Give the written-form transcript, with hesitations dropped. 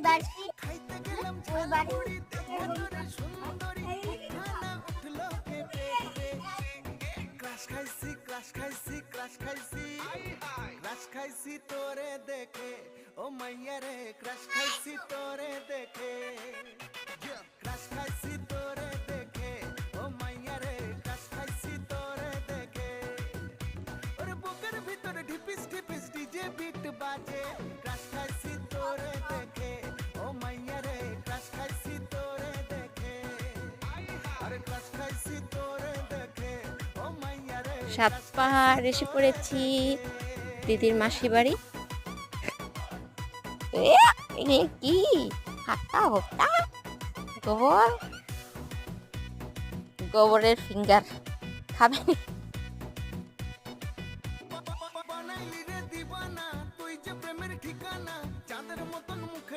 বাড়ি ওই বাড়ি খাইছি তোরে দেখে ও মাইয়া রে ক্রাশ খাইছি তোরে দেখে ক্রাশ খাইছি তোরে দেখে ও মাইয়া রে ক্রাশ খাইছি তোরে দেখে ওরে বুকের ভিতরে ঢিপিস ঢিপিস ডিজে বিট বাজে ক্রাশ খাইছি তোরে দেখে ও মাইয়া রে ক্রাশ খাইছি তোরে দেখে আরে ক্রাশ খাইছি তোরে দেখে ও মাইয়া রে সাত পাহাড় এসে পড়েছি দিদির মাসি বাড়ি। কি হাট্টা হোট্টা গোবর, গোবরের ফিঙ্গার খাবে।